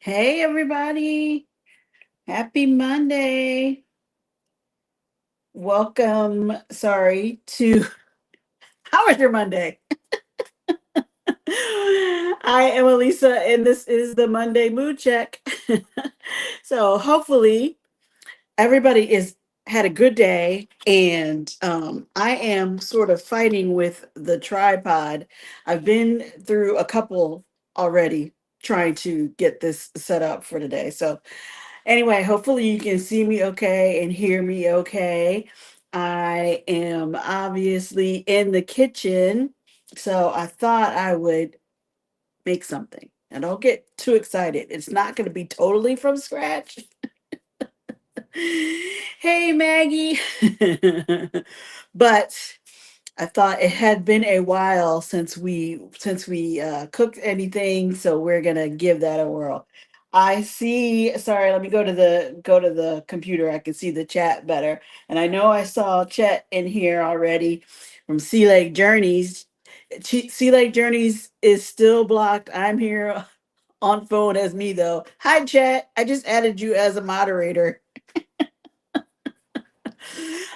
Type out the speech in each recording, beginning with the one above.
Hey, everybody. Happy Monday. Welcome. Sorry to How was your Monday? I am Alisa, and this is the Monday Mood Check. So, hopefully, everybody is had a good day, and I am sort of fighting with the tripod. I've been through a couple already trying to get this set up for today. So, anyway, hopefully you can see me okay and hear me okay. I am obviously in the kitchen, so I thought I would make something. And don't get too excited. It's not going to be totally from scratch. Hey, Maggie. But I thought it had been a while since we cooked anything, so we're gonna give that a whirl. I see. Sorry, let me go to the computer. I can see the chat better, and I know I saw Chet in here already from Sea Lake Journeys. Sea Lake Journeys is still blocked. I'm here on phone as me though. Hi, Chet. I just added you as a moderator.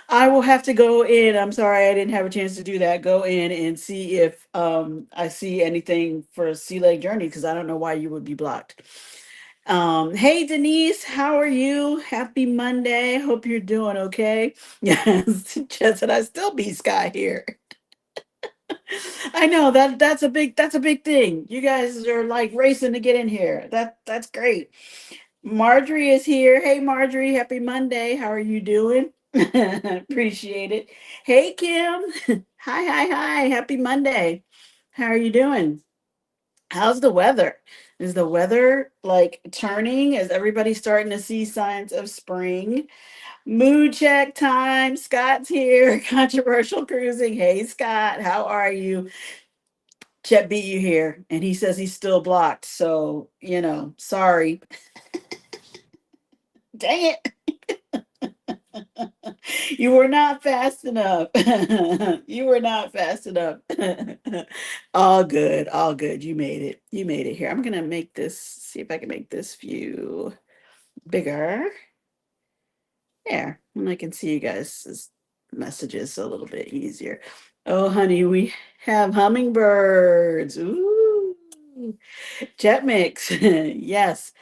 I will have to go in. I'm sorry I didn't have a chance to do that. Go in and see if I see anything for Sea Lake Journey because I don't know why you would be blocked. Hey Denise, how are you? Happy Monday. Hope you're doing okay. Yes, Jess and I still be Sky here. I know that's a big thing. You guys are like racing to get in here. That's great. Marjorie is here. Hey, Marjorie. Happy Monday. How are you doing? Appreciate it. Hey, Kim. Hi, hi, hi. Happy Monday. How are you doing? How's the weather? Is the weather like turning? Is everybody starting to see signs of spring? Mood check time. Scott's here. Controversial cruising. Hey, Scott. How are you? Chet beat you here, and he says he's still blocked. So, sorry. Dang it. You were not fast enough. You were not fast enough. All good, all good. You made it. You made it here. I'm gonna make this, see if I can make this view bigger. There. And I can see you guys' messages a little bit easier. Oh, honey, we have hummingbirds. Ooh. Jet mix. Yes.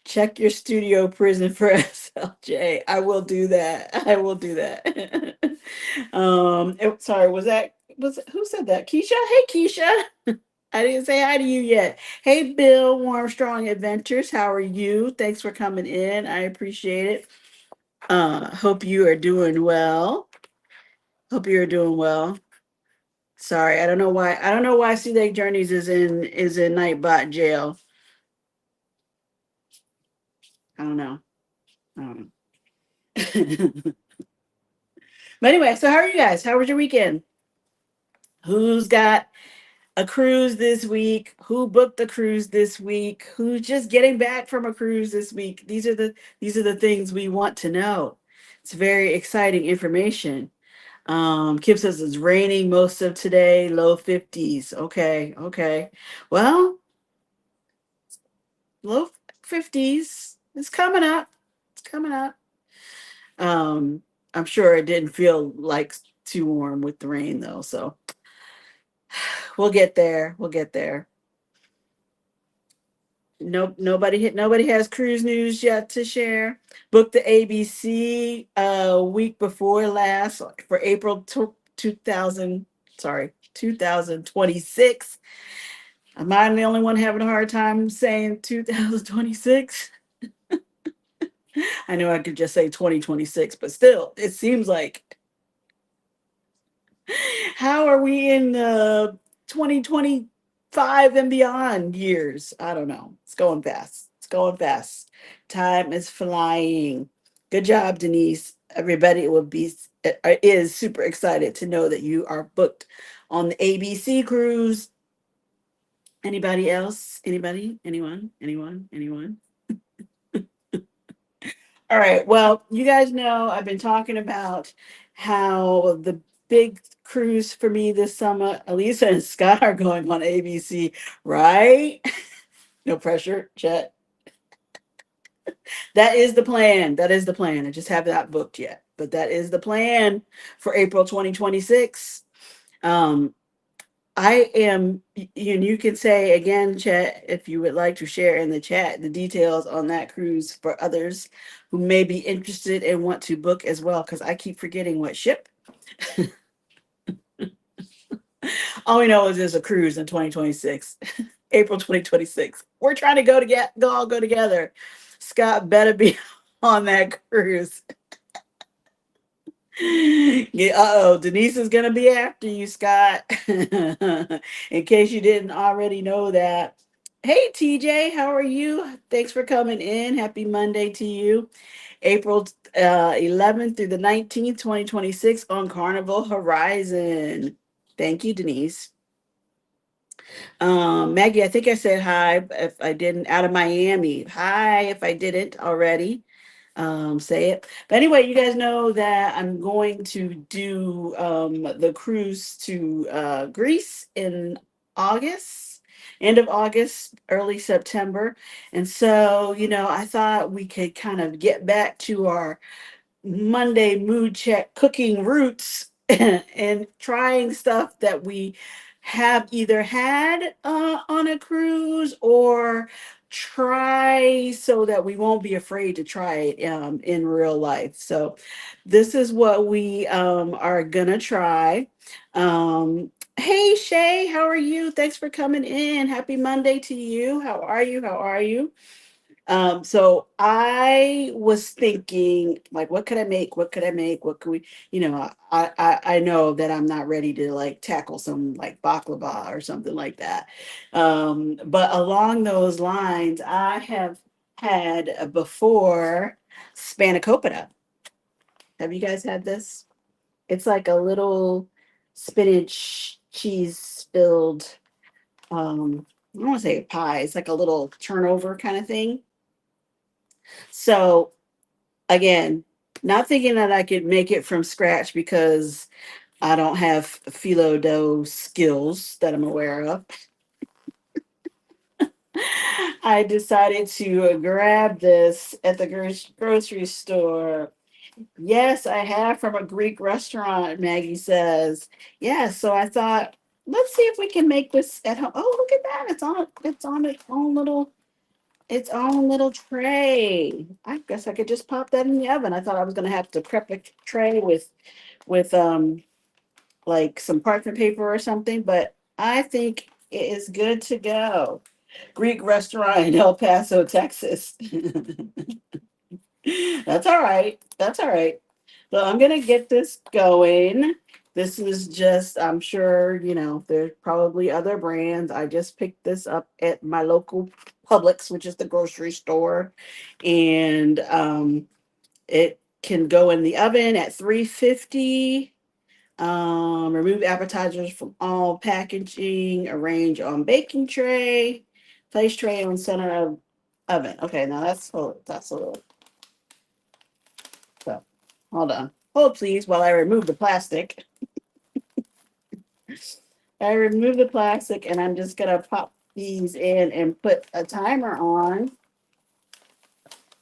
Check your studio prison for SLJ. I will do that. I will do that. Sorry, was who said that? Keisha? Hey Keisha. I didn't say hi to you yet. Hey Bill, Warmstrong Adventures. How are you? Thanks for coming in. I appreciate it. Hope you are doing well. Hope you're doing well. Sorry, I don't know why Sea Lake Journeys is in Nightbot jail. I don't know. I don't know. But anyway, so how are you guys? How was your weekend? Who's got a cruise this week? Who booked a cruise this week? Who's just getting back from a cruise this week? These are the things we want to know. It's very exciting information. Kim says it's raining most of today, low 50s. Okay, okay. Well, low 50s. It's coming up. It's coming up. Um, I'm sure it didn't feel like too warm with the rain though, so we'll get there. We'll get there. Nope, nobody has cruise news yet to share. Booked the ABC week before last for April 2000, sorry, 2026. Am I the only one having a hard time saying 2026? I know I could just say 2026, but still, it seems like how are we in the 2025 and beyond years? I don't know. It's going fast. It's going fast. Time is flying. Good job, Denise. Everybody is super excited to know that you are booked on the ABC cruise. Anybody else? Anybody? Anyone? Anyone? Anyone? All right. Well, you guys know I've been talking about how the big cruise for me this summer, Alisa and Scott are going on ABC, right? No pressure, Chet. That is the plan. That is the plan. I just have not booked yet, but that is the plan for April 2026. Um, I am, and you can say again, chat, if you would like to share in the chat the details on that cruise for others who may be interested and want to book as well, because I keep forgetting what ship. All we know is there's a cruise in 2026, April 2026. We're trying to go together. Scott better be on that cruise. Yeah, uh-oh, Denise is gonna be after you, Scott. In case you didn't already know that. Hey TJ, how are you? Thanks for coming in. Happy Monday to you. April 11th through the 19th, 2026 on Carnival Horizon. Thank you, Denise. Maggie, I think I said hi if I didn't, out of Miami. Hi if I didn't already. Say it. But anyway, you guys know that I'm going to do the cruise to Greece in August, end of August, early September. And so, I thought we could kind of get back to our Monday mood check cooking roots and trying stuff that we have either had on a cruise or try so that we won't be afraid to try it in real life. So, this is what we are gonna try. Hey Shay, how are you? Thanks for coming in. Happy Monday to you. How are you? How are you? So I was thinking, like, what could I make? What could I make? What could we, I know that I'm not ready to like tackle some like baklava or something like that. But along those lines, I have had before Spanakopita. Have you guys had this? It's like a little spinach cheese filled, I don't want to say pie. It's like a little turnover kind of thing. So again, not thinking that I could make it from scratch because I don't have phyllo dough skills that I'm aware of. I decided to grab this at the grocery store. Yes, I have from a Greek restaurant, Maggie says. Yes, so I thought, let's see if we can make this at home. Oh, look at that. It's on its own little tray. I guess I could just pop that in the oven. I thought I was gonna have to prep a tray with like some parchment paper or something, but I think it is good to go. Greek restaurant in El Paso, Texas. That's all right. That's all right. So I'm gonna get this going. This is just, I'm sure, there's probably other brands. I just picked this up at my local Publix, which is the grocery store. And it can go in the oven at 350. Remove appetizers from all packaging, arrange on baking tray, place tray on center of oven. Okay, now that's a little, so hold on. Hold please while I remove the plastic. I remove the plastic and I'm just gonna pop these in and put a timer on.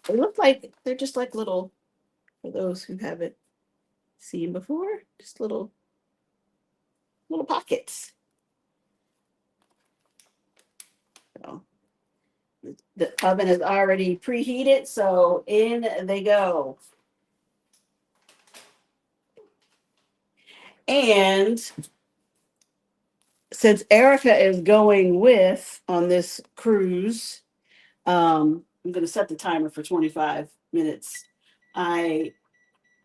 They look like they're just like little, for those who haven't seen before, just little pockets. So the oven is already preheated, so in they go. And since Erica is going with on this cruise, I'm going to set the timer for 25 minutes. I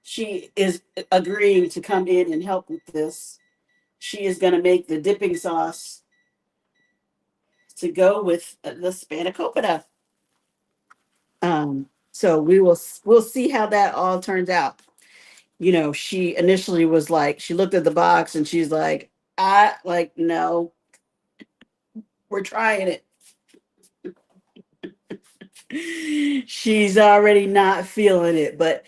She is agreeing to come in and help with this. She is going to make the dipping sauce to go with the spanakopita. So we'll see how that all turns out. She initially was like, she looked at the box and she's like, I like, no, we're trying it. She's already not feeling it, but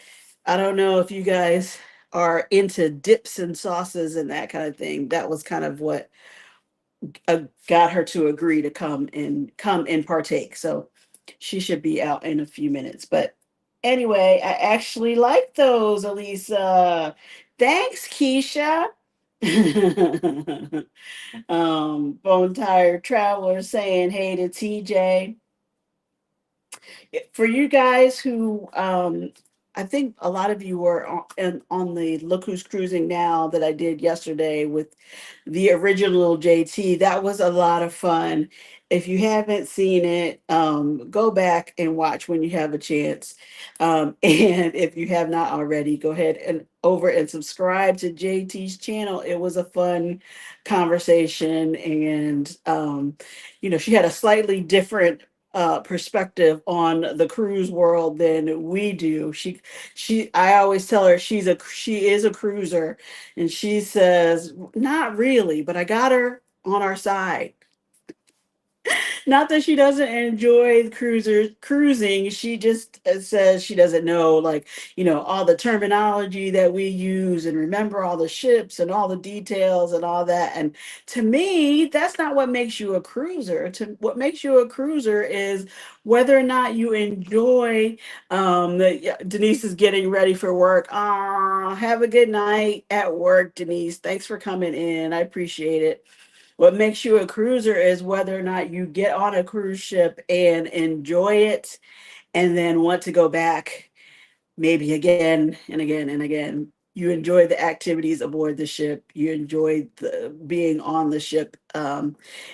I don't know if you guys are into dips and sauces and that kind of thing. That was kind of what got her to agree to come and partake. So She should be out in a few minutes. But anyway, I actually like those, Alisa. Thanks, Keisha. Bone tired traveler saying hey to TJ. For you guys who I think a lot of you were on the Look Who's Cruising Now that I did yesterday with the original JT. That was a lot of fun. If you haven't seen it, go back and watch when you have a chance. And if you have not already, go ahead and over and subscribe to JT's channel. It was a fun conversation, and she had a slightly different perspective on the cruise world than we do. I always tell her she is a cruiser, and she says not really, but I got her on our side. Not that she doesn't enjoy cruising. She just says she doesn't know, like, all the terminology that we use and remember all the ships and all the details and all that. And to me, that's not what makes you a cruiser. What makes you a cruiser is whether or not you enjoy. Yeah, Denise is getting ready for work. Have a good night at work, Denise. Thanks for coming in. I appreciate it. What makes you a cruiser is whether or not you get on a cruise ship and enjoy it and then want to go back maybe again and again and again. You enjoy the activities aboard the ship. You enjoy being on the ship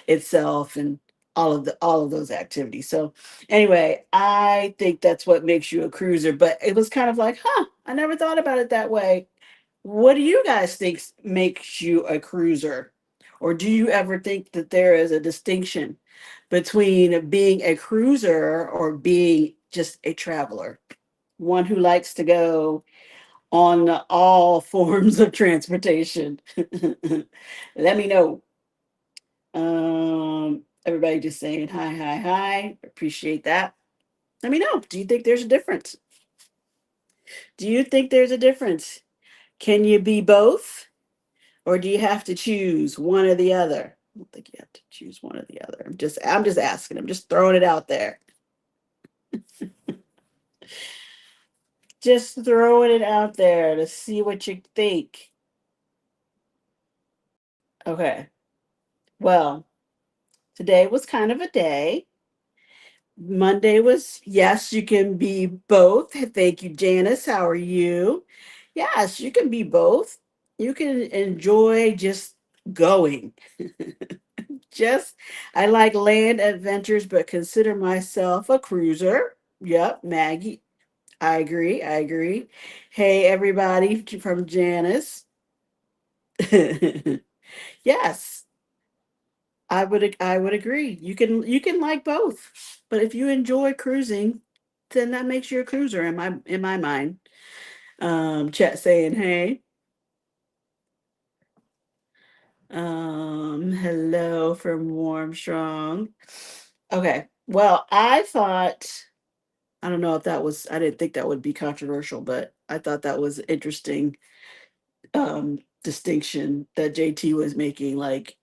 itself and all of those activities. So anyway, I think that's what makes you a cruiser. But it was kind of like, I never thought about it that way. What do you guys think makes you a cruiser? Or do you ever think that there is a distinction between being a cruiser or being just a traveler? One who likes to go on all forms of transportation. Let me know. Everybody just saying hi, hi, hi. Appreciate that. Let me know. Do you think there's a difference? Do you think there's a difference? Can you be both? Or do you have to choose one or the other? I don't think you have to choose one or the other. I'm just asking. I'm just throwing it out there. Just throwing it out there to see what you think. Okay. Well, today was kind of a day. Monday was, yes, you can be both. Thank you, Janice. How are you? Yes, you can be both. You can enjoy just going. Just, I like land adventures, but consider myself a cruiser. Yep, Maggie. I agree. I agree. Hey, everybody from Janice. Yes, I would agree. You can like both. But if you enjoy cruising, then that makes you a cruiser in my mind. Chat saying, hey. Hello from Warm Strong. Okay. Well, I don't know if I didn't think that would be controversial, but I thought that was an interesting distinction that JT was making. Like,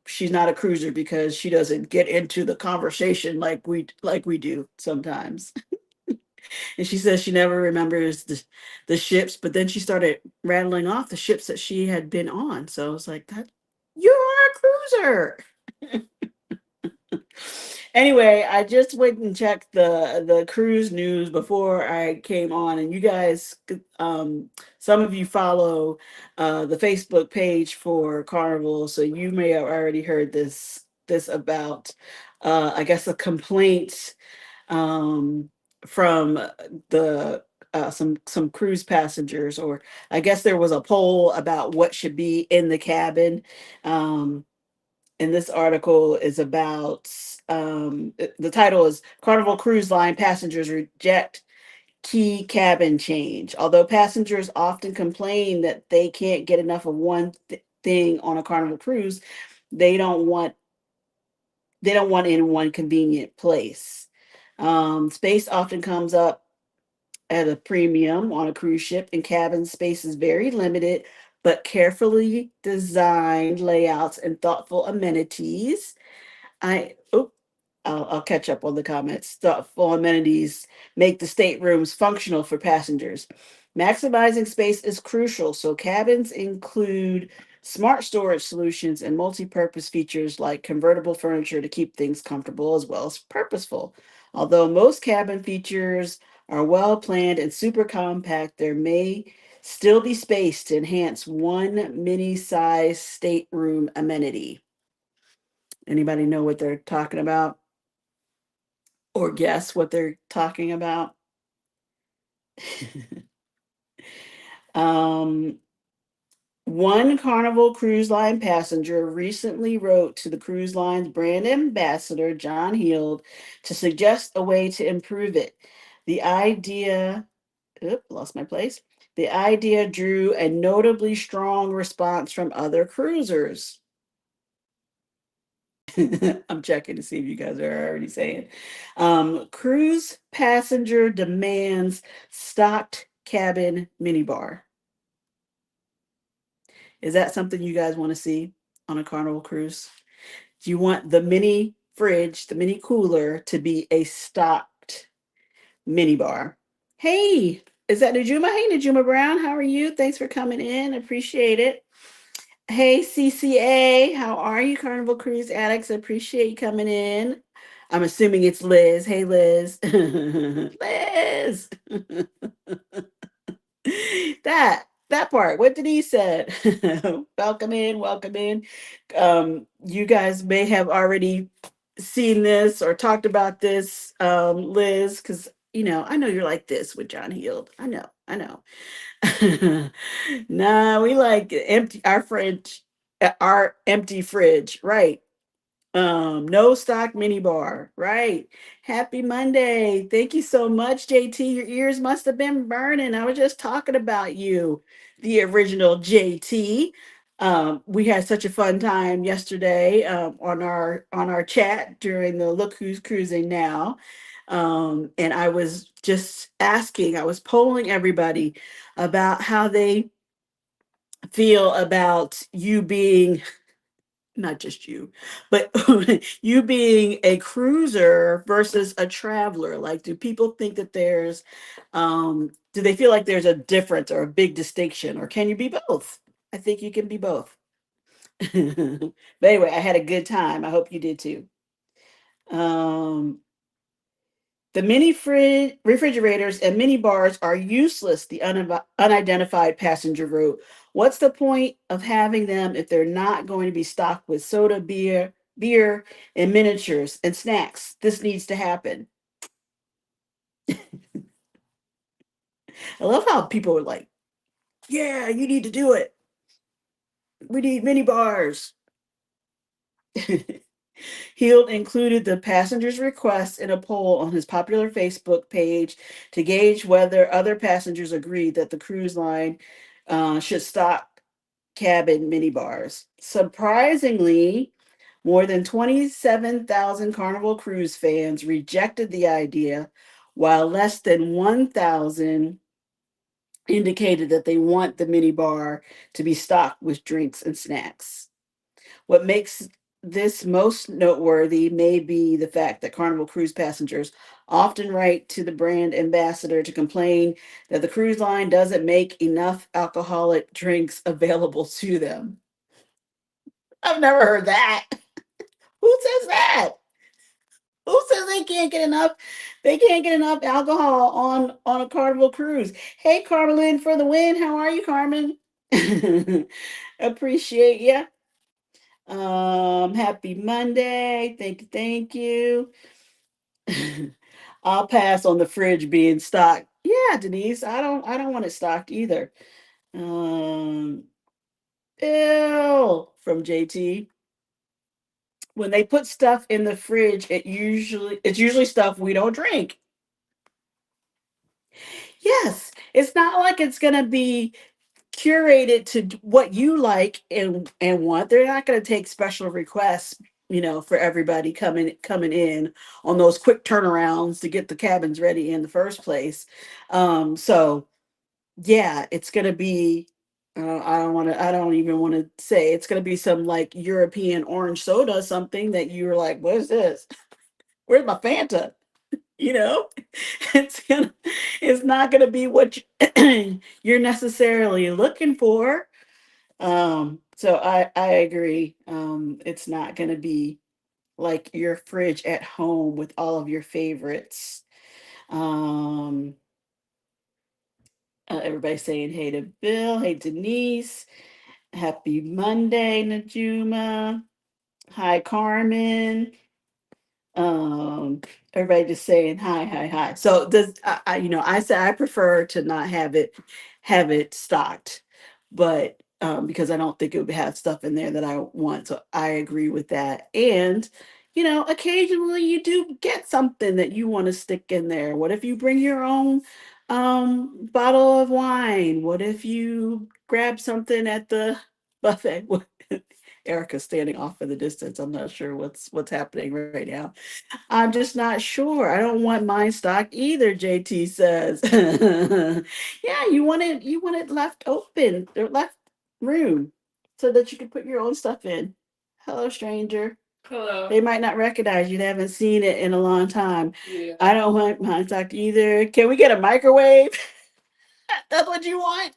she's not a cruiser because she doesn't get into the conversation like we do sometimes. And she says she never remembers the ships, but then she started rattling off the ships that she had been on. So I was like, that you're a cruiser. Anyway, I just went and checked the cruise news before I came on, and you guys, some of you follow the Facebook page for Carnival, so you may have already heard this about, I guess, a complaint from the some cruise passengers, or I guess there was a poll about what should be in the cabin. Um, and this article is about the title is Carnival Cruise Line Passengers Reject Key Cabin Change. Although passengers often complain that they can't get enough of one thing on a Carnival cruise, they don't want in one convenient place. Space often comes up at a premium on a cruise ship, and cabin space is very limited, but carefully designed layouts and thoughtful amenities. I oh, I'll catch up on the comments. Thoughtful amenities make the staterooms functional for passengers. Maximizing space is crucial, so cabins include smart storage solutions and multi-purpose features like convertible furniture to keep things comfortable as well as purposeful. Although most cabin features are well planned and super compact, there may still be space to enhance one mini-size stateroom amenity. Anybody know what they're talking about or guess what they're talking about? um, One Carnival Cruise Line passenger recently wrote to the cruise line's brand ambassador, John Heald, to suggest a way to improve it. The idea, lost my place. The idea drew a notably strong response from other cruisers. I'm checking to see if you guys are already saying. Cruise passenger demands stocked cabin minibar. Is that something you guys want to see on a Carnival cruise? Do you want the mini fridge, the mini cooler to be a stocked minibar? Hey, is that Najuma? Hey, Najuma Brown, how are you? Thanks for coming in. Appreciate it. Hey, CCA, how are you, Carnival Cruise Addicts? Appreciate you coming in. I'm assuming it's Liz. Hey, Liz. Liz. That part. What did he said? Welcome in, welcome in. You guys may have already seen this or talked about this, Liz, because I know you're like this with John Heald. I know. Nah, we like empty our fridge, our empty fridge, right? No stock mini bar, right? Happy Monday. Thank you so much, JT. Your ears must have been burning. I was just talking about you, the original JT. We had such a fun time yesterday on our chat during the Look Who's Cruising Now. And I was just asking, I was polling everybody about how they feel about you being not just you, but you being a cruiser versus a traveler. Like, do people think that do they feel like there's a difference or a big distinction, or can you be both? I think you can be both. But anyway, I had a good time. I hope you did too. Um, the mini refrigerators and mini bars are useless, the unidentified passenger wrote. What's the point of having them if they're not going to be stocked with soda, beer, and miniatures and snacks? This needs to happen. I love how people are like, yeah, you need to do it. We need mini bars. Heald included the passengers' requests in a poll on his popular Facebook page to gauge whether other passengers agreed that the cruise line should stock cabin minibars. Surprisingly, more than 27,000 Carnival Cruise fans rejected the idea, while less than 1,000 indicated that they want the minibar to be stocked with drinks and snacks. What makes this most noteworthy may be the fact that Carnival cruise passengers often write to the brand ambassador to complain that the cruise line doesn't make enough alcoholic drinks available to them. I've never heard that. Who says that? Who says they can't get enough? They can't get enough alcohol on a Carnival cruise. Hey, Carmelin for the win. How are you, Carmen? Appreciate you. Happy Monday. Thank you. I'll pass on the fridge being stocked. Yeah, Denise, I don't want it stocked either. Um, Ew, from JT. When they put stuff in the fridge, it's usually stuff we don't drink. Yes, it's not like it's gonna be curated to what you like and want. They're not going to take special requests, for everybody coming in on those quick turnarounds to get the cabins ready in the first place. So yeah, it's going to be. I don't even want to say it's going to be some like European orange soda, something that you're like, what is this? Where's my Fanta? You know, it's gonna, it's not gonna be what you're necessarily looking for. So I agree. It's not gonna be like your fridge at home with all of your favorites. Um, everybody saying hey to Bill, hey Denise, happy Monday, Najuma. Hi, Carmen. Um, everybody just saying hi, hi, hi. So does I said I prefer to not have it stocked, but because I don't think it would have stuff in there that I want. So I agree with that. And occasionally you do get something that you want to stick in there. What if you bring your own bottle of wine? What if you grab something at the buffet? Erica's standing off in the distance. I'm not sure what's happening right now. I'm just not sure. I don't want mine stocked either, JT says. Yeah, you want it left open or left room so that you can put your own stuff in. Hello, stranger. Hello. They might not recognize you. They haven't seen it in a long time. Yeah. I don't want mine stocked either. Can we get a microwave? That's what you want?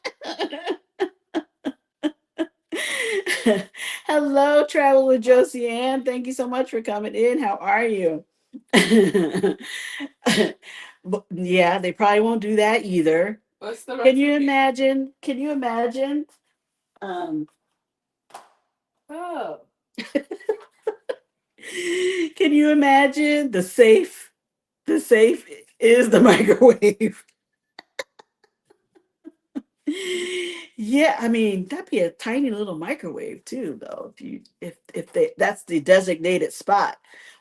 Hello, Travel with Josie Ann. Thank you so much for coming in. How are you? Yeah, they probably won't do that either. What's the Can you recipe? imagine? Can you imagine? Um, Oh. can you imagine the safe? The safe is the microwave. Yeah, I mean that'd be a tiny little microwave too, though. If they that's the designated spot,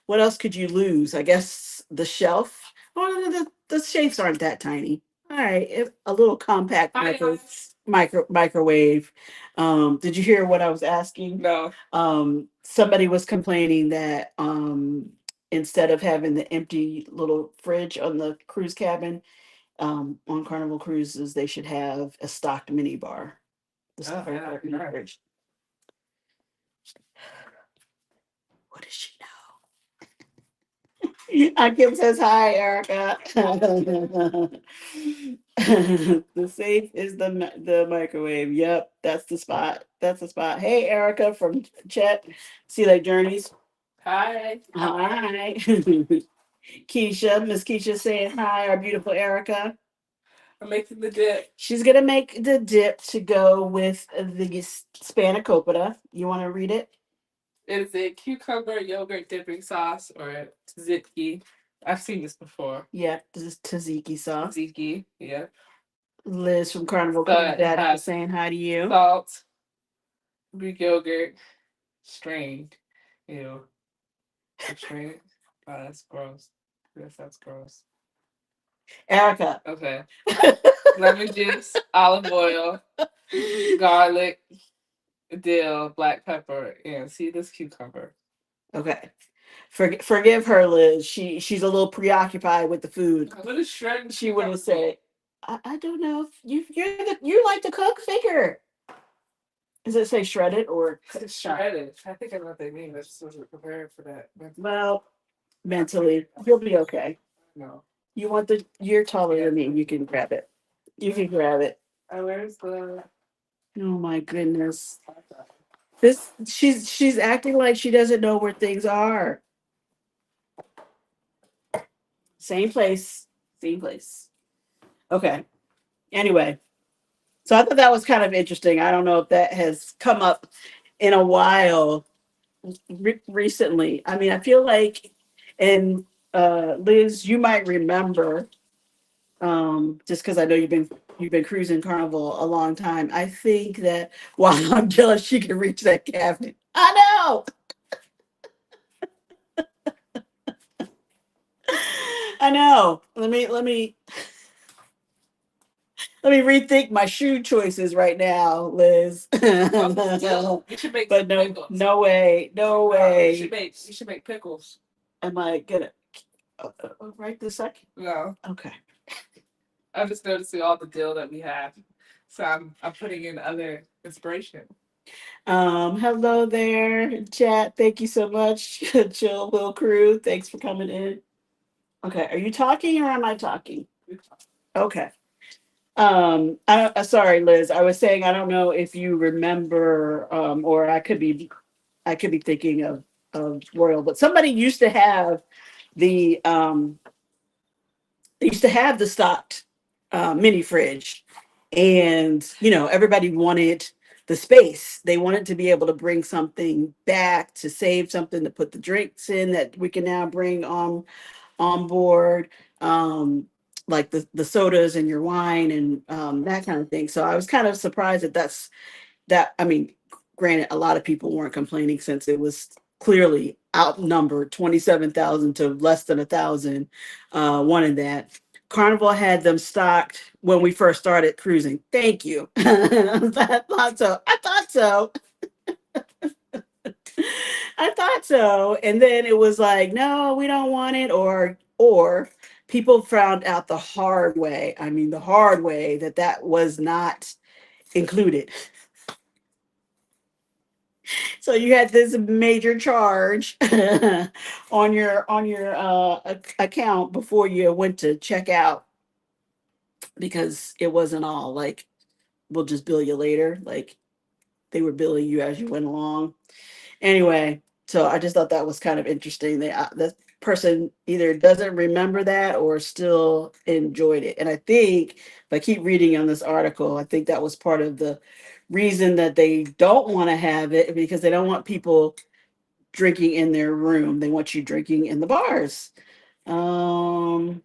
what else could you lose? I guess the shelf. Oh, no, the shapes aren't that tiny. All right, a little compact Hi guys. microwave. Did you hear what I was asking? No. Somebody was complaining that instead of having the empty little fridge on the cruise cabin, on Carnival cruises, they should have a stocked mini bar. The Oh yeah. stocked mini Right. fridge. What does she know? Kim says hi, Erica. The safe is the microwave. Yep, that's the spot. That's the spot. Hey, Erica from Chet. Sea Lake Journeys. Hi. Hi. Keisha, Miss Keisha saying hi, our beautiful Erica. I'm making the dip. She's gonna make the dip to go with the Spanakopita. You want to read it? It is a cucumber yogurt dipping sauce or tzatziki. I've seen this before. Yeah, this is tzatziki sauce. Tzatziki. Yeah. Liz from Carnival So Cruise it Daddy is has saying hi to you. salt, Greek yogurt, strained. Ew. Strained. Oh, that's gross. Yes, that's gross. Erica. Okay. Lemon juice, olive oil, garlic, dill, black pepper, and see this cucumber. Okay. Forgive her, Liz. She's a little preoccupied with the food. What is shredded She would cucumber? have said, I don't know if you like to cook. Figure. Does it say shredded or It's shredded. I think I know what they mean. I just wasn't prepared for that. well, mentally you'll be okay. No. You want the you're taller than me. You can grab it. You can grab it. Where's the? Oh my goodness. This she's acting like she doesn't know where things are. Same place. Same place. Okay. Anyway, so I thought that was kind of interesting. I don't know if that has come up in a while recently. I mean, I feel like, and Liz, you might remember, just because I know you've been cruising Carnival a long time. I think that wow, I'm jealous she can reach that cabinet. I know. I know. Let me rethink my shoe choices right now, Liz. You should make But some no, pickles. no way, no way. You should make pickles. Am I gonna right this second? No. Okay. I'm just noticing all the dill that we have. So I'm putting in other inspiration. Hello there, chat. Thank you so much, Chill Will Crew. Thanks for coming in. Okay, are you talking or am I talking? Okay. Sorry, Liz. I was saying I don't know if you remember, or I could be thinking of Royal, but somebody used to have the they used to have the stocked mini fridge, and everybody wanted the space. They wanted to be able to bring something back, to save something, to put the drinks in that we can now bring on board, like the sodas and your wine and that kind of thing. So I was kind of surprised that I mean, granted, a lot of people weren't complaining since it was clearly outnumbered, 27,000 to less than 1,000, wanted that. Carnival had them stocked when we first started cruising. Thank you. I thought so. I thought so. I thought so. And then it was like, no, we don't want it, or people found out the hard way. I mean, the hard way that was not included. So you had this major charge on your account before you went to check out, because it wasn't all like, we'll just bill you later. Like, they were billing you as you went along. Anyway, so I just thought that was kind of interesting. The person either doesn't remember that or still enjoyed it. And I think, if I keep reading on this article, I think that was part of the reason that they don't want to have it, because they don't want people drinking in their room. They want you drinking in the bars. Um,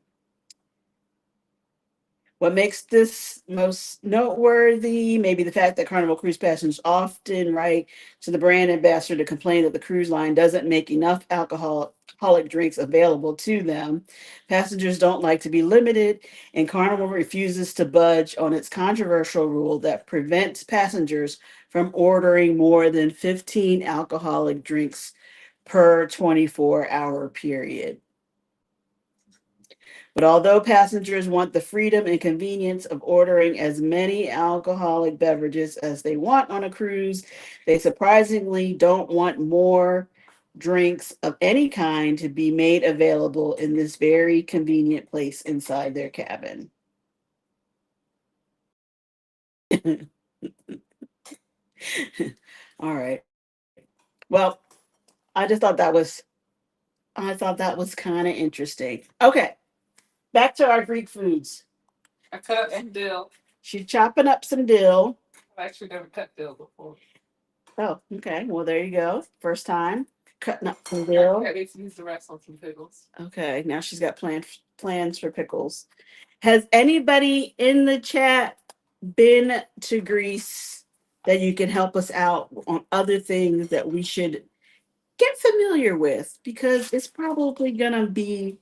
what makes this most noteworthy? Maybe the fact that Carnival Cruise passengers often write to the brand ambassador to complain that the cruise line doesn't make enough alcoholic drinks available to them. Passengers don't like to be limited, and Carnival refuses to budge on its controversial rule that prevents passengers from ordering more than 15 alcoholic drinks per 24-hour period. But although passengers want the freedom and convenience of ordering as many alcoholic beverages as they want on a cruise, they surprisingly don't want more drinks of any kind to be made available in this very convenient place inside their cabin. All right. Well, I just thought that was kind of interesting. Okay, back to our Greek foods. I cut some dill. She's chopping up some dill. I've actually never cut dill before. Oh, okay. Well, there you go. First time cutting up some dill. I need to use the rest on some pickles. Okay, now she's got plans for pickles. Has anybody in the chat been to Greece that you can help us out on other things that we should get familiar with? Because it's probably gonna be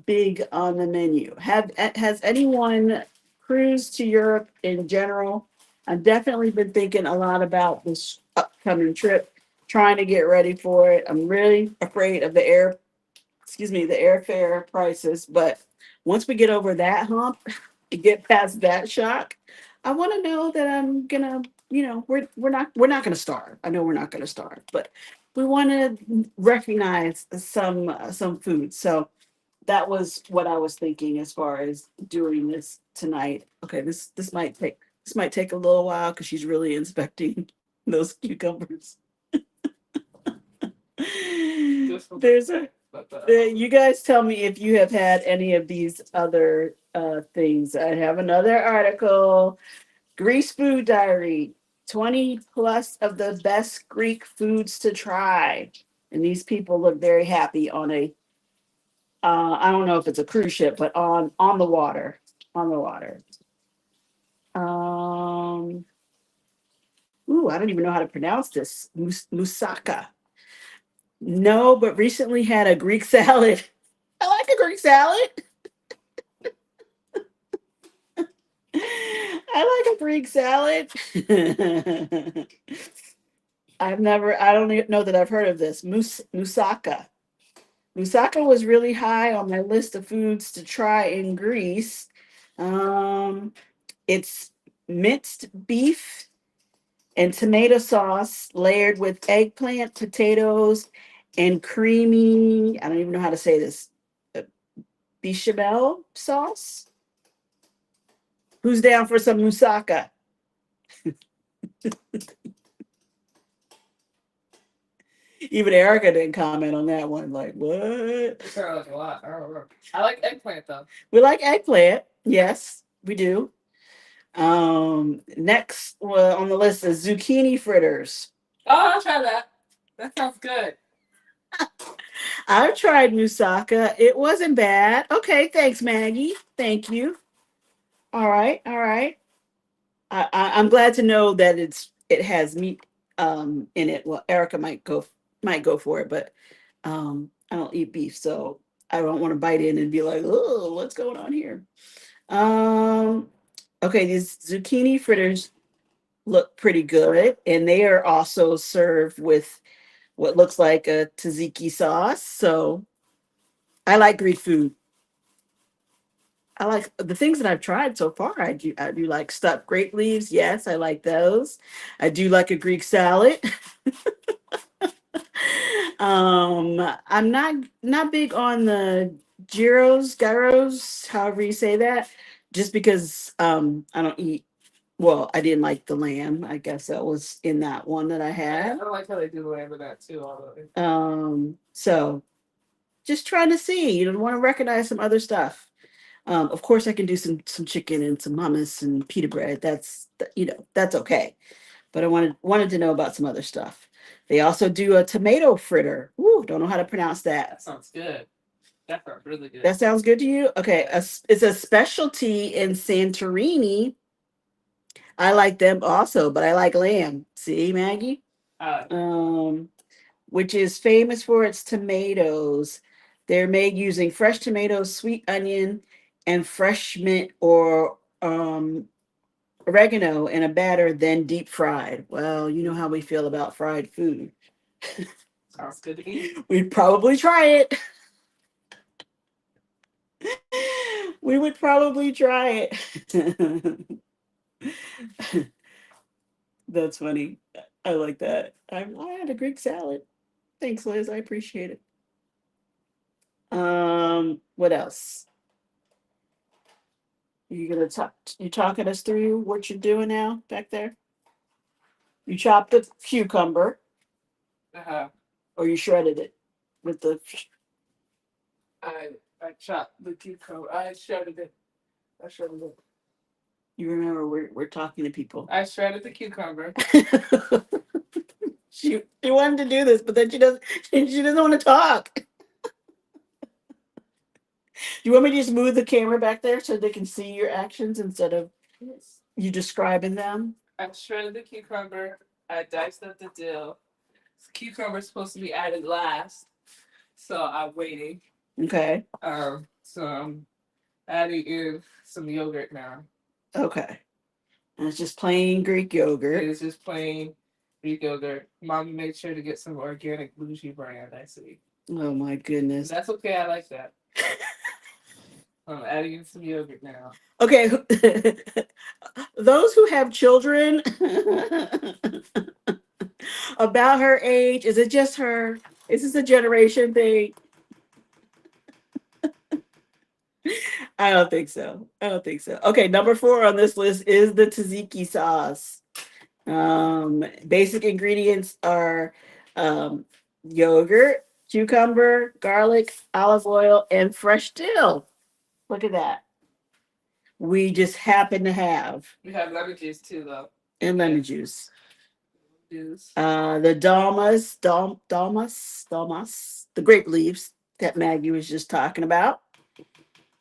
big on the menu. Has anyone cruised to Europe in general? I've definitely been thinking a lot about this upcoming trip, trying to get ready for it. I'm really afraid of the airfare prices, but once we get over that hump, get past that shock, I want to know that I'm gonna, we're not gonna starve. I know we're not gonna starve, but we want to recognize some food. So that was what I was thinking as far as doing this tonight. Okay, this might take a little while because she's really inspecting those cucumbers. There's a You guys tell me if you have had any of these other things. I have another article, Greece Food Diary, 20 plus of the best Greek foods to try. And these people look very happy on a I don't know if it's a cruise ship, but on the water, on the water. Um, I don't even know how to pronounce this. Moussaka. No, but recently had a Greek salad. I like a Greek salad. I like a Greek salad. I don't even know that I've heard of this. Moussaka. Moussaka was really high on my list of foods to try in Greece. Um, it's minced beef and tomato sauce layered with eggplant, potatoes, and creamy. I don't even know how to say this. uh, Bechamel sauce. Who's down for some moussaka? Even Erica didn't comment on that one. Like, what? It sounds like a lot. I don't know. I like eggplant though. We like eggplant. Yes, we do. Next on the list is zucchini fritters. Oh, I'll try that. That sounds good. I've tried moussaka. It wasn't bad. Okay, thanks, Maggie. Thank you. All right, all right. I'm glad to know that it has meat in it. Well, Erica might go for it, but I don't eat beef, so I don't want to bite in and be like, oh, what's going on here? Um, okay, these zucchini fritters look pretty good, and they are also served with what looks like a tzatziki sauce. So I like Greek food. I like the things that I've tried so far. I do like stuffed grape leaves. Yes, I like those. I do like a Greek salad. I'm not big on the gyros, however you say that, just because I don't eat. Well, I didn't like the lamb. I guess that was in that one that I I had. don't like how they do the lamb with that too. Although So just trying to see. You know, want to recognize some other stuff. Of course, I can do some chicken and some hummus and pita bread. That's okay. But I wanted to know about some other stuff. They also do a tomato fritter. Ooh, don't know how to pronounce that that. sounds good. That sounds really good. That sounds good to you? Okay, it's a specialty in Santorini. I like them also, but I like lamb. See, Maggie? Uh, Um, which is famous for its tomatoes. They're made using fresh tomatoes, sweet onion, and fresh mint or oregano in a batter, then deep fried. Well, you know how we feel about fried food. sounds good to me. We'd probably try it. We would probably try it. That's funny. I like that. I had a Greek salad. Thanks, Liz. I appreciate it. What else? You talking us through what you're doing now back there? You chopped a cucumber Uh-huh. or you shredded it with the I I chopped the cucumber. I shredded it. I shredded it. you remember we're talking to people. I shredded the cucumber. She wanted to do this, but then she doesn't want to talk. Do you want me to just move the camera back there so they can see your actions instead of Yes. you describing them? I shredded the cucumber. I diced up the dill. Cucumber is supposed to be added last, so I'm waiting. Okay. So I'm adding in some yogurt now. Okay. And it's just plain Greek yogurt. It's just plain Greek yogurt. Mom made sure to get some organic bougie brand. I see. Oh my goodness. That's okay. I like that. I'm adding in some yogurt now. Okay. Those who have children about her age, is it just her? Is this a generation thing? I don't think so. I don't think so. Okay, number 4 on this list is the tzatziki sauce. Basic ingredients are um, yogurt, cucumber, garlic, olive oil, and fresh dill. Look at that. We just happen to have We have lemon juice too, though. and lemon juice. Juice. The dalmas, the grape leaves that Maggie was just talking about.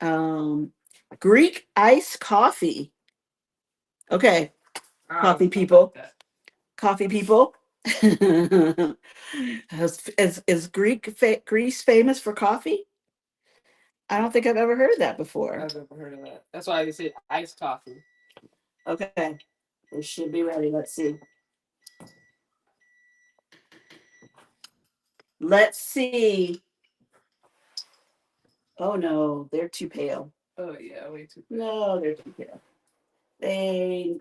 Um, Greek iced coffee. Okay, coffee people. Like Coffee people. Is Greece famous for coffee? I don't think I've ever heard that before. I've never heard of that. That's why they said iced coffee. Okay, it should be ready. Let's see. Let's see. Oh no, they're too pale. Oh yeah, way too. No, they're too pale. They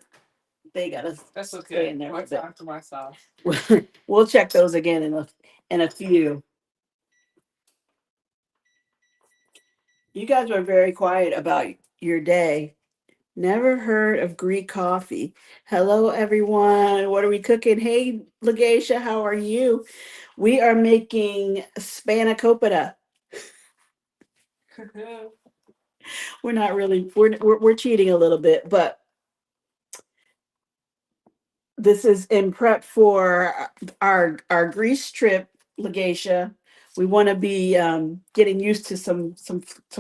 they gotta That's stay okay. in there. What's after my sauce? We'll check those again in a few. You guys were very quiet about your day. Never heard of Greek coffee. Hello, everyone. What are we cooking? Hey, Legacia, how are you? We are making Spanakopita. We're not really, we're cheating a little bit, but this is in prep for our Greece trip, Legacia. We want to be getting used to some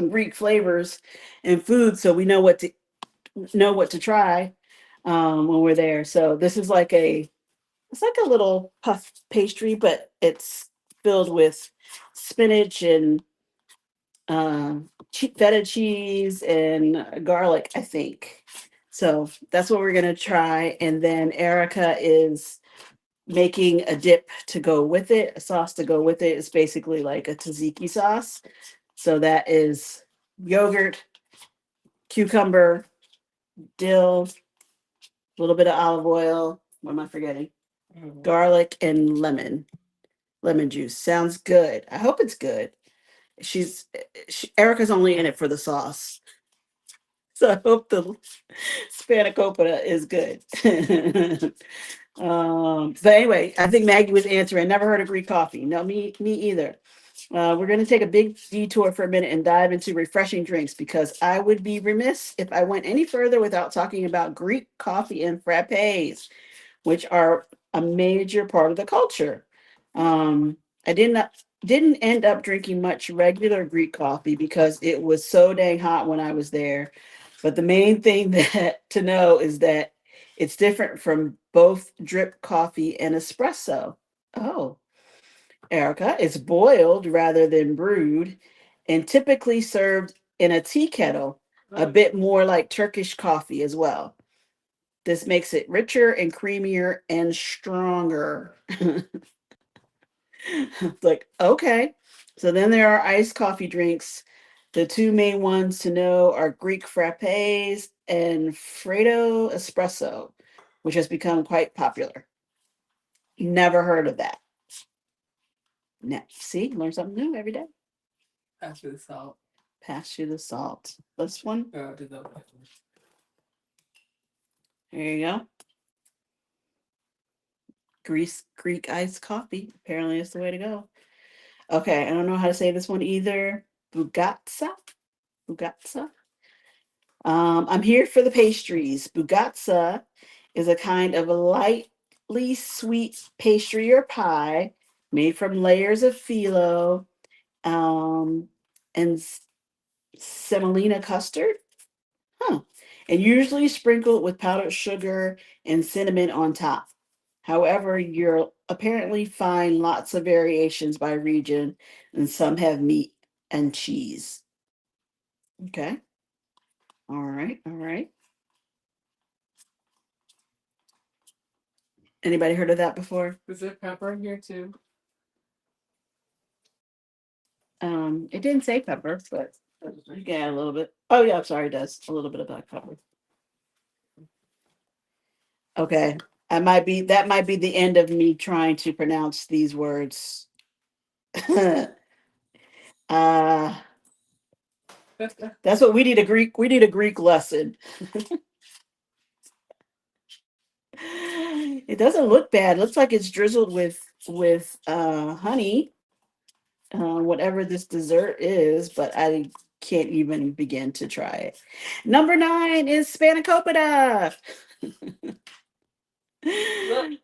Greek flavors and food, so we know what to try when we're there. So this is like it's like a little puff pastry, but it's filled with spinach and feta cheese and garlic, I think. So that's what we're gonna try. And then Erica is making a dip to go with it, a sauce to go with it. It's basically like a tzatziki sauce. So that is yogurt, cucumber, dill, a little bit of olive oil. What am I forgetting? Garlic and lemon juice. Sounds good. I hope it's good. Erica's only in it for the sauce. So I hope the spanakopita is good. But anyway, I think Maggie was answering. Never heard of Greek coffee. No, me either. We're going to take a big detour for a minute and dive into refreshing drinks because I would be remiss if I went any further without talking about Greek coffee and frappes, which are a major part of the culture. I didn't end up drinking much regular Greek coffee because it was so dang hot when I was there. But the main thing that to know is that it's different from both drip coffee and espresso. Oh, Erica, it's boiled rather than brewed and typically served in a tea kettle, a bit more like Turkish coffee as well. This makes it richer and creamier and stronger. Like, okay. So then there are iced coffee drinks. The two main ones to know are Greek frappes and Freddo espresso, which has become quite popular. Never heard of that. See, learn something new every day. Pass me the salt. Pass you the salt. This one. Do the There you go. Greek iced coffee. Apparently, it's the way to go. Okay, I don't know how to say this one either. Bugatsa. Bugatsa. I'm here for the pastries. Bugatsa is a kind of a lightly sweet pastry or pie made from layers of phyllo and semolina custard. Huh. And usually sprinkled with powdered sugar and cinnamon on top. However, you'll apparently find lots of variations by region, and some have meat and cheese. Okay. All right. All right. Anybody heard of that before? Is there pepper in here too? It didn't say pepper, but you can add a little bit. Oh yeah, I'm sorry, it does. A little bit of black pepper. Okay. That might be the end of me trying to pronounce these words. uh that's what we need a Greek lesson. It doesn't look bad. It looks like it's drizzled with honey, whatever this dessert is, but I can't even begin to try it. Number 9 is Spanakopita. Look.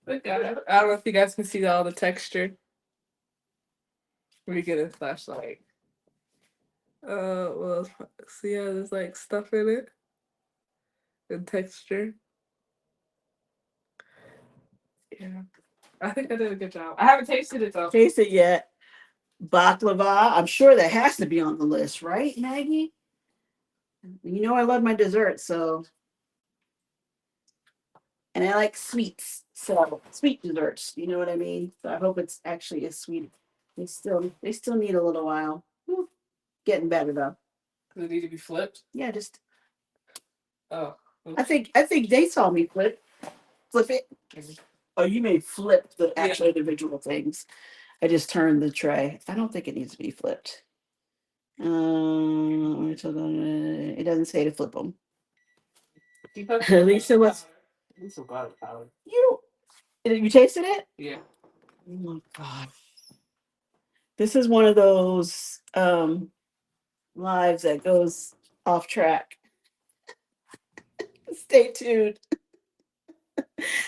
Look at it. I don't know if you guys can see all the texture. Let me get a flashlight. Well, see how there's like stuff in it and texture. Yeah, I think I did a good job. I haven't tasted it though. Taste it yet? Baklava. I'm sure that has to be on the list, right, Maggie? You know I love my desserts, so and I like sweets, so sweet desserts. You know what I mean? So I hope it's actually as sweet. They still need a little while. Getting better though. Does it need to be flipped? Yeah, just Oh. I think they saw me flip it. Oh, you may flip the actual individual things. I just turned the tray. I don't think it needs to be flipped. It doesn't say to flip them. Lisa, what's Some garlic powder. you tasted it? Yeah. Oh my god. This is one of those lives that goes off track. Stay tuned.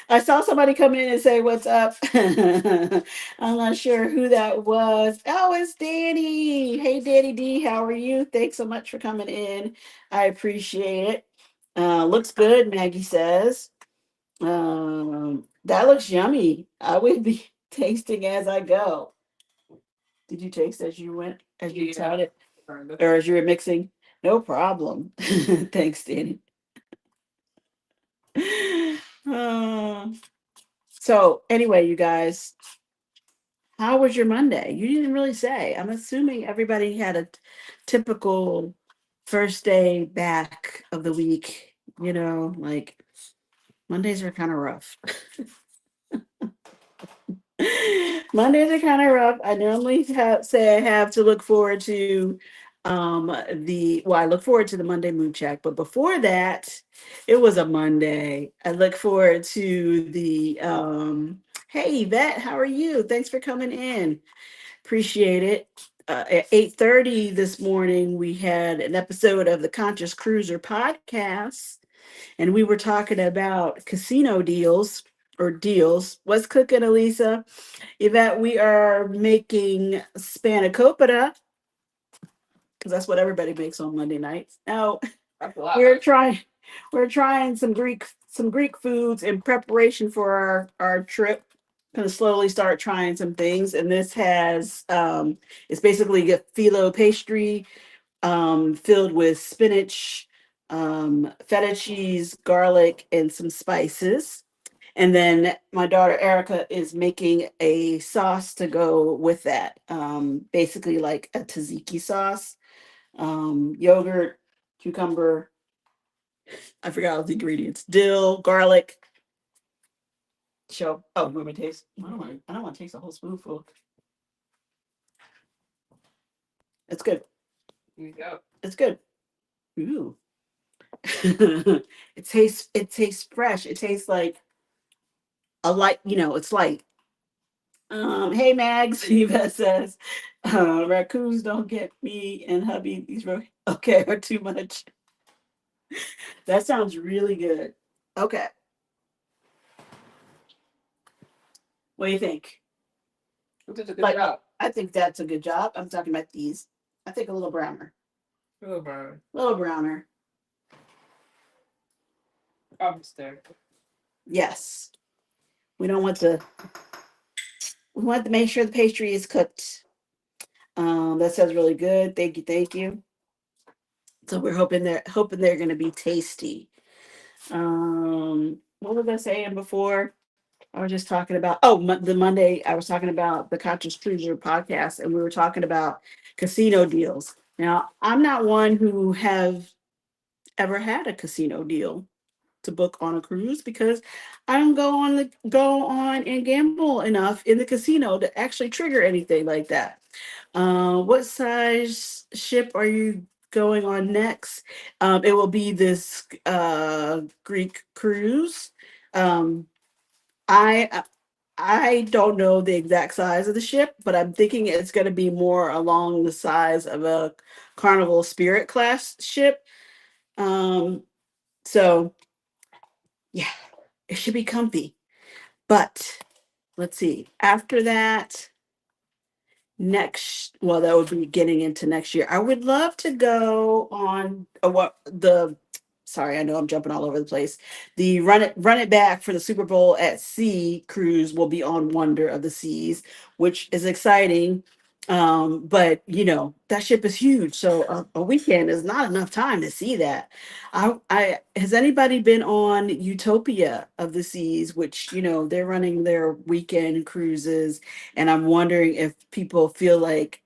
I saw somebody come in and say, "What's up?" I'm not sure who that was. Oh, it's Danny. Hey, Danny D, how are you? Thanks so much for coming in. I appreciate it. Looks good, Maggie says. That looks yummy. I would be tasting as I go. Did you taste as you went, as you tried it, or as you were mixing? No problem. Thanks, Danny. Uh, so anyway, you guys, how was your Monday? You didn't really say. I'm assuming everybody had a typical first day back of the week. Like Mondays are kind of rough. Mondays are kind of rough. I normally say I have to look forward to I look forward to the Monday mood check, but before that, it was a Monday. I look forward to the hey Yvette, how are you? Thanks for coming in. Appreciate it. At 8:30 this morning, we had an episode of the Conscious Cruiser podcast, and we were talking about casino deals or deals. What's cooking, Alisa? Yvette, we are making Spanakopita because that's what everybody makes on Monday nights. Now we're trying we're trying some Greek foods in preparation for our trip. Going to slowly start trying some things, and this has it's basically a phyllo pastry filled with spinach, feta cheese, garlic, and some spices. And then my daughter Erica is making a sauce to go with that. Basically like a tzatziki sauce. Yogurt, cucumber. I forgot all the ingredients. Dill, garlic. Oh, you want me to taste? I don't want to taste a whole spoonful. It's good. Here you go. It's good. Ooh. It tastes fresh. It tastes like a light, it's light. Hey Mags, Eva says, raccoons don't get me and hubby okay are too much. That sounds really good. Okay, what do you think? You did a good job. I think that's a good job. I'm talking about these. I think a little browner. Hello, Brian. A little browner. Almost there. Yes. We don't want the. We want to make sure the pastry is cooked. That sounds really good. Thank you. Thank you. So we're hoping they're going to be tasty. What was I saying before? I was just talking about the Monday I was talking about the Conscious Cruiser podcast, and we were talking about casino deals. Now, I'm not one who have ever had a casino deal to book on a cruise because I don't go on and gamble enough in the casino to actually trigger anything like that. What size ship are you going on next? It will be this Greek cruise. Um, I I don't know the exact size of the ship, but I'm thinking it's going to be more along the size of a Carnival Spirit class ship. Um, so yeah, it should be comfy. But let's see. After that, that would be getting into next year. I would love to go on what the sorry, I know I'm jumping all over the place. The run it back for the Super Bowl at Sea cruise will be on Wonder of the Seas, which is exciting. But that ship is huge, so a weekend is not enough time to see that. I has anybody been on Utopia of the Seas, which they're running their weekend cruises, and I'm wondering if people feel like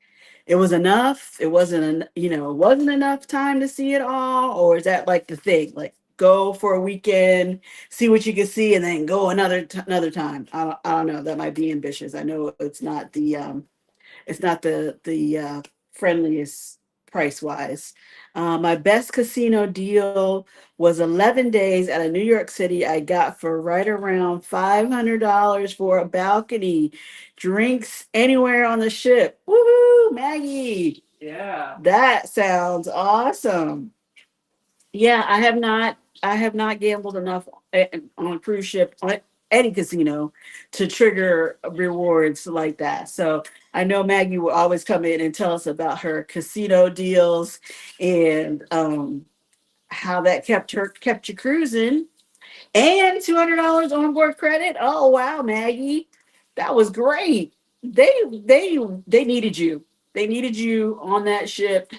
it was enough. It wasn't enough time to see it all, or is that like the thing? Like go for a weekend, see what you can see, and then go another time. I don't know. That might be ambitious. I know it's not the friendliest price wise. My best casino deal was 11 days at a New York City. I got for right around $500 for a balcony, drinks anywhere on the ship. Woohoo, Maggie! Yeah. That sounds awesome. Yeah, I have not gambled enough on a cruise ship on any casino to trigger rewards like that. So I know Maggie will always come in and tell us about her casino deals and how that kept you cruising and $200 on board credit. Oh wow, Maggie, that was great. They they they needed you. They needed you on that ship.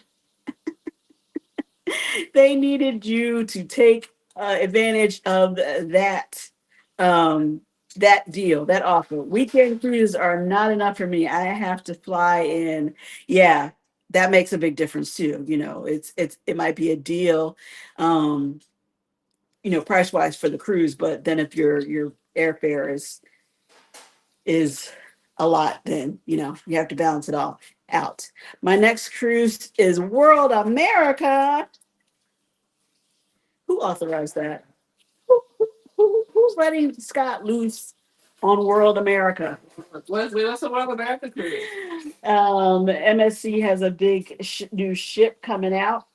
They needed you to take advantage of um, that deal, that offer. Weekend cruises are not enough for me. I have to fly in. Yeah, that makes a big difference too. You know, it might be a deal, um, price wise for the cruise, but then if your airfare is a lot, then you have to balance it all out. My next cruise is World America. Who authorized that? Who's letting Scott loose on World America? What's the World America cruise? MSC has a big new ship coming out.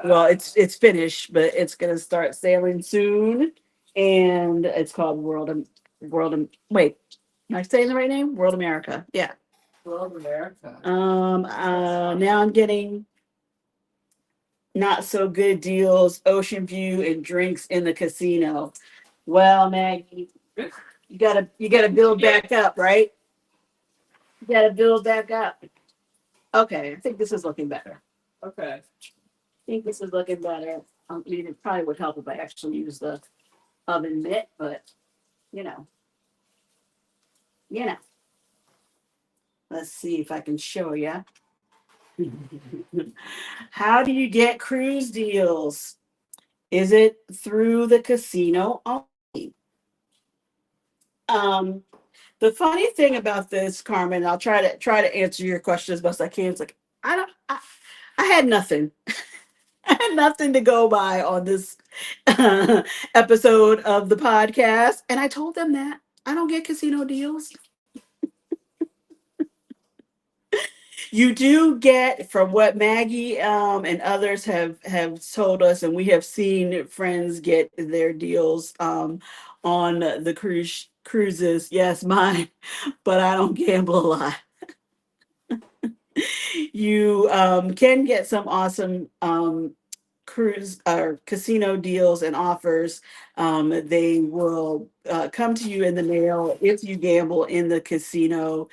Well, it's finished, but it's gonna start sailing soon, and it's called Wait, am I saying the right name? World America. Yeah. World America. Now I'm getting not so good deals, ocean view and drinks in the casino. Well, Maggie, you gotta build back up, right? You gotta build back up. Okay, I think this is looking better. Okay. I think this is looking better. I mean, it probably would help if I actually use the oven mitt, but you know, you know. Let's see if I can show you. How do you get cruise deals? Is it through the casino only? Um, the funny thing about this, Carmen, I'll try to answer your question as best I can. It's like I don't, I had nothing. I had nothing to go by on this episode of the podcast, and I told them that I don't get casino deals. You do get from what Maggie and others have told us, and we have seen friends get their deals on the cruises. Yes, mine, but I don't gamble a lot. You can get some awesome cruise or casino deals and offers. They will come to you in the mail if you gamble in the casino.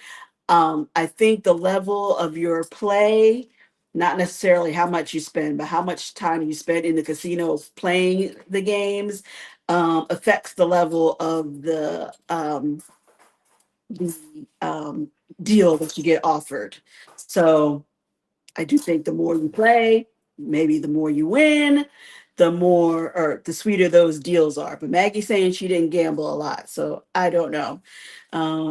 I think the level of your play, not necessarily how much you spend, but how much time you spend in the casinos playing the games, affects the level of the deal that you get offered. So I do think the more you play, maybe the more you win, the more or the sweeter those deals are. But Maggie's saying she didn't gamble a lot, so I don't know.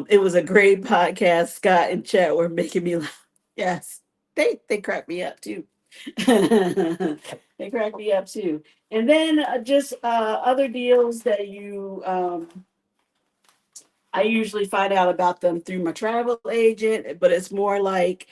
It was a great podcast. Scott and Chet were making me laugh. Yes, they cracked me up too. They cracked me up too. And then just other deals that I usually find out about them through my travel agent, but it's more like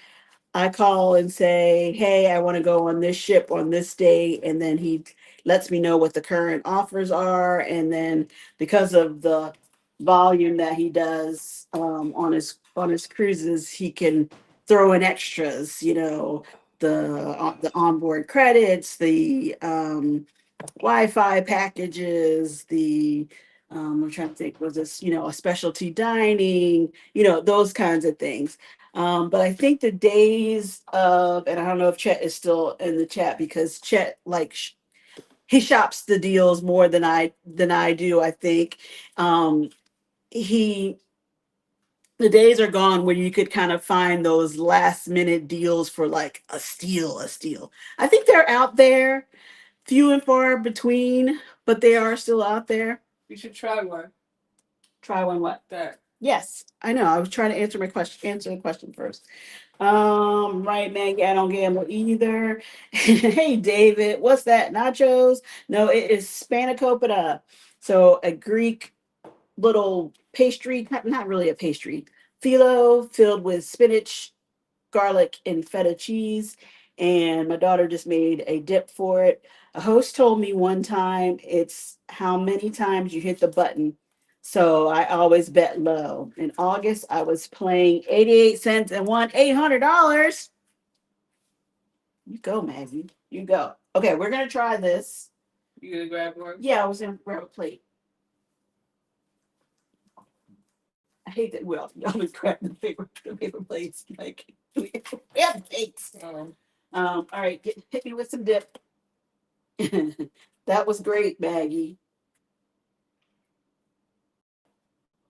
I call and say, "Hey, I want to go on this ship on this date," and then he lets me know what the current offers are, and then because of the volume that he does on his cruises, he can throw in extras. The onboard credits, the Wi-Fi packages, I'm trying to think, was this, a specialty dining, those kinds of things. But I think the days of, and I don't know if Chet is still in the chat because Chet he shops the deals more than I do. I think he the days are gone where you could kind of find those last minute deals for like a steal. I think they're out there, few and far between, but they are still out there. You should try one. Try one what? That. Yes, I know. I was trying to answer answer the question first. Right, Maggie, I don't gamble either. Hey, David, what's that? Nachos? No, it is Spanakopita. So a Greek little pastry, not really a pastry, phyllo filled with spinach, garlic, and feta cheese. And my daughter just made a dip for it. A host told me one time it's how many times you hit the button. So I always bet low. In August, I was playing 88 cents and won $800. You go, Maggie. You go. Okay, we're going to try this. You gonna grab one? Yeah, I was going to grab a plate. I hate that. Well, I always grab the paper plates. Like, we have plates. All right, hit me with some dip. That was great, Maggie.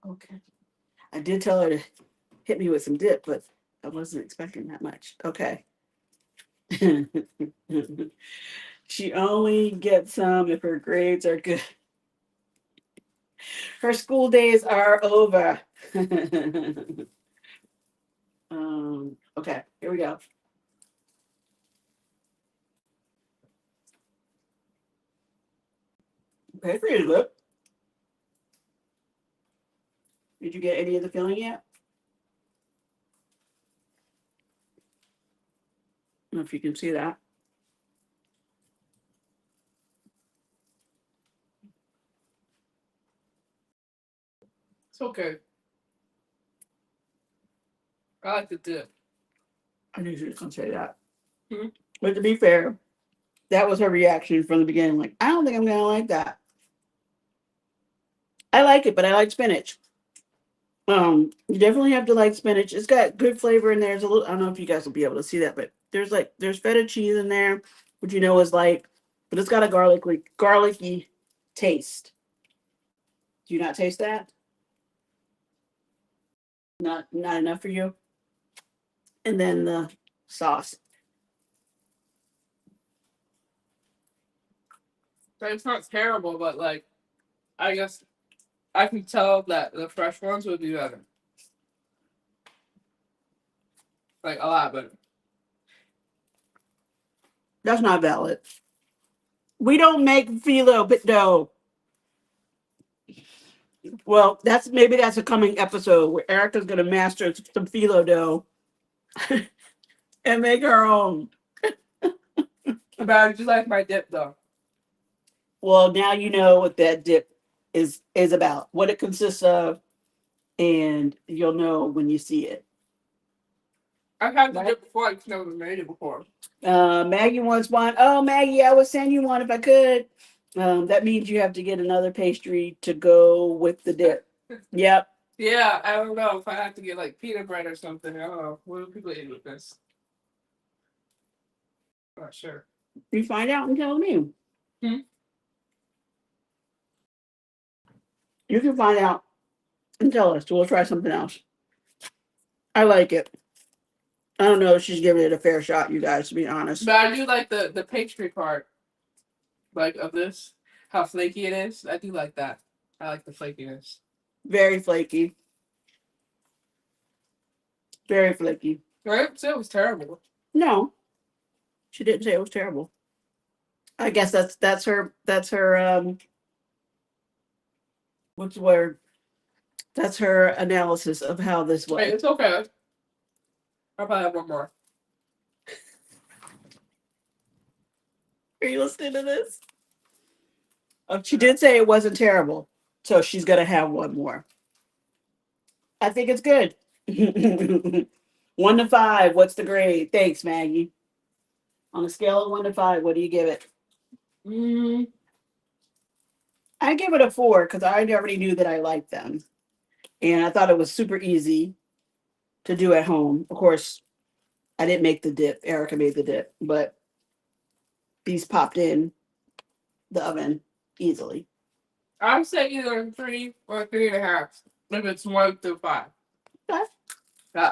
Okay. I did tell her to hit me with some dip, but I wasn't expecting that much. Okay. She only gets some if her grades are good. Her school days are over. Okay, here we go. Okay, pretty good. Did you get any of the filling yet? I don't know if you can see that. It's okay. I like the dip. I knew she was going to say that. Hmm? But to be fair, that was her reaction from the beginning. Like, I don't think I'm going to like that. I like it, but I like spinach. You definitely have to like spinach. It's got good flavor in there. There's a little. I don't know if you guys will be able to see that, but there's feta cheese in there, which you know is like, but it's got a garlicky taste. Do you not taste that? Not enough for you. And then the sauce. It's not terrible, but like, I guess I can tell that the fresh ones would be better. Like a lot better. That's not valid. We don't make phyllo dough. Well, maybe that's a coming episode where Erica's gonna master some phyllo dough and make her own. But I just like my dip though. Well, now you know what that dip is about, what it consists of, and you'll know when you see it. I've had the dip before. I just never made it before. Maggie wants one. Oh, Maggie, I would send you one if I could. That means you have to get another pastry to go with the dip. Yep. Yeah, I don't know if I have to get like peanut bread or something. I don't know. What do people eat with this? I'm not sure. You find out and tell me. Hmm? You can find out and tell us. We'll try something else. I like it. I don't know if she's giving it a fair shot, you guys, to be honest. But I do like the pastry part, like of this, how flaky it is. I do like that. I like the flakiness. Very flaky. Very flaky. I didn't say it was terrible. No, she didn't say it was terrible. I guess that's her what's the word? That's her analysis of how this was. Hey, it's okay. I'll probably have one more. Are you listening to this? She did say it wasn't terrible, so she's gonna have one more. I think it's good. 1 to 5, what's the grade? Thanks, Maggie. On a scale of 1 to 5, what do you give it? I give it a 4 because I already knew that I liked them, and I thought it was super easy to do at home. Of course, I didn't make the dip. Erica made the dip, but these popped in the oven easily. I'd say either 3 or 3.5 if it's 1 to 5. Okay.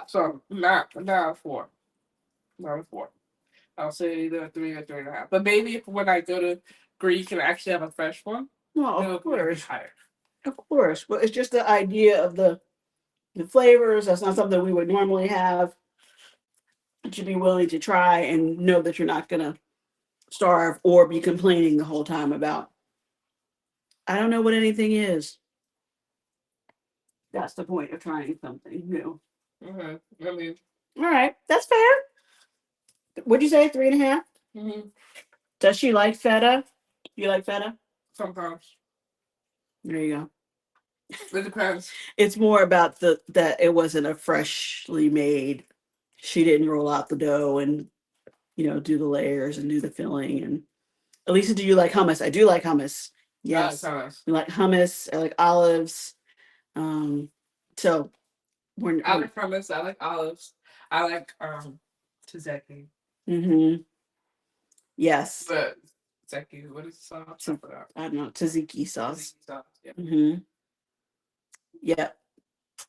So not a 4. Not a 4. I'll say either 3 or 3.5. But maybe if when I go to Greek and actually have a fresh one, Well, It'll of be course, higher. of course. But it's just the idea of the flavors. That's not something we would normally have. You should be willing to try and know that you're not gonna starve or be complaining the whole time about I don't know what anything is. That's the point of trying something new. Mm-hmm. I mean, All right, that's fair. What'd you say? 3.5? mm-hmm. Does she like feta? You like feta? Sometimes There you go. it depends. It's more about the that it wasn't a freshly made. She didn't roll out the dough and do the layers and do the filling. And Elisa, do you like hummus? I do like hummus. I like Yes, hummus. I like hummus. I like olives. Um, so I we're like hummus. I like olives. I like tzatziki. mm-hmm. Yes. But tzatziki, what is the sauce? I So, forgot. I don't know tzatziki sauce. Tzatziki sauce. Yeah. Mm-hmm. Yep.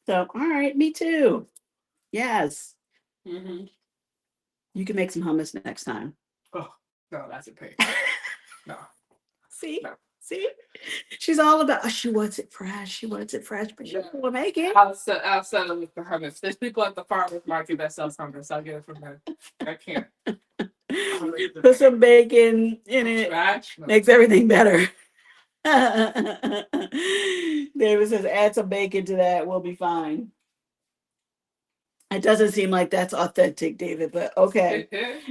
So all right, me too. Yes, Mm-hmm. you can make some hummus next time. Oh no, that's a pain. No, See, no. see, she's all about. Oh, she wants it fresh. She wants it fresh, but she Yeah. will make it. I'll settle with the hummus. There's people at the farmers market that sells hummus. I'll get it from them. I can't. Put some bacon in it. Scratch? No. Makes everything better. David says, add some bacon to that. We'll be fine. It doesn't seem like that's authentic, David, but okay.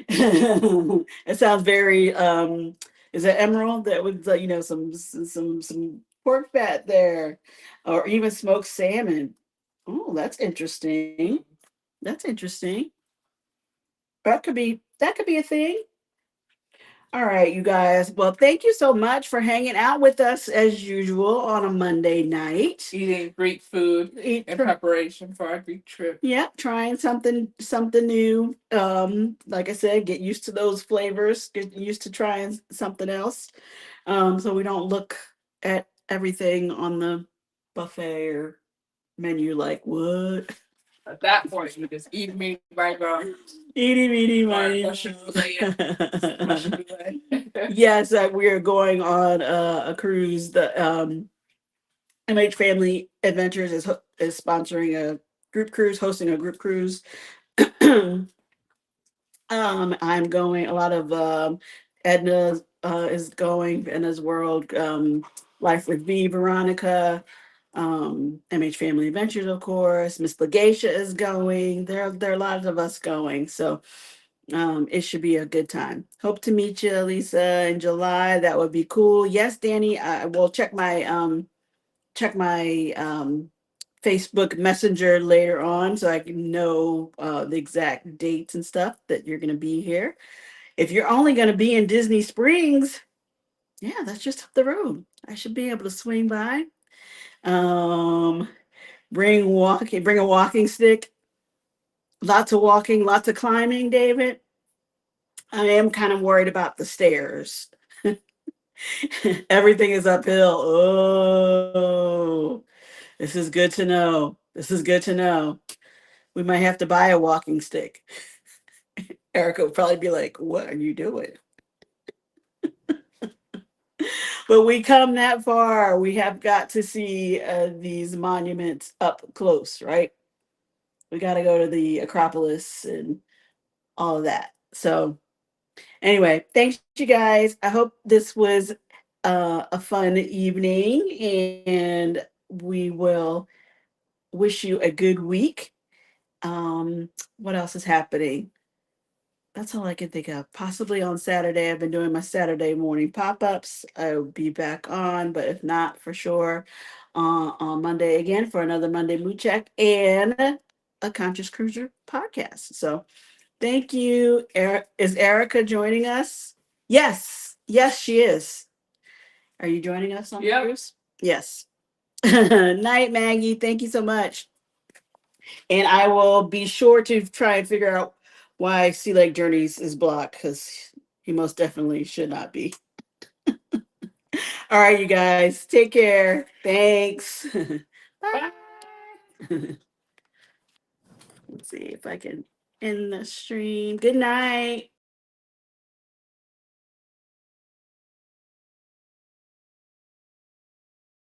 It sounds very is it emerald that would some pork fat there or even smoked salmon. Oh, that's interesting. That's interesting. That could be a thing. All right, you guys. Well, thank you so much for hanging out with us as usual on a Monday night. Eating Greek food in preparation for our Greek trip. Yeah, trying something new. Like I said, get used to those flavors, get used to trying something else. So we don't look at everything on the buffet or menu like what? At that point, you just eat me right now. Eaty meaty Or miny. Russian roulette. Russian roulette. Yes, we are going on a cruise. The MH Family Adventures is sponsoring a group cruise, hosting a group cruise. I'm going. A lot of Edna is going. Edna's World, Life with V, Veronica, MH Family Adventures, of course. Miss Legacia is going. There are a lot of us going. So it should be a good time. Hope to meet you, Lisa, in July. That would be cool. Yes, Danny. I will check my Facebook Messenger later on so I can know the exact dates and stuff that you're going to be here. If you're only going to be in Disney Springs, yeah, that's just up the road. I should be able to swing by. Um, bring a walking stick. Lots of walking, lots of climbing, David. I am kind of worried about the stairs. Everything is uphill. Oh, this is good to know. This is good to know. We might have to buy a walking stick. Erica would probably be like, "What are you doing?" But we come that far. We have got to see these monuments up close, right? We got to go to the Acropolis and all of that. So, anyway, thanks, you guys. I hope this was a fun evening, and we will wish you a good week. What else is happening? That's all I can think of. Possibly on Saturday. I've been doing my Saturday morning pop-ups. I'll be back on, but if not, for sure, on Monday again for another Monday Mood Check and a Conscious Cruiser podcast. So thank you. Is Erica joining us? Yes. Yes, she is. Are you joining us on the cruise? Yes. Night, Maggie. Thank you so much. And I will be sure to try and figure out why Sea Lake Journeys is blocked because he most definitely should not be. All right, you guys, take care. Thanks. Bye. Let's see if I can end the stream. Good night.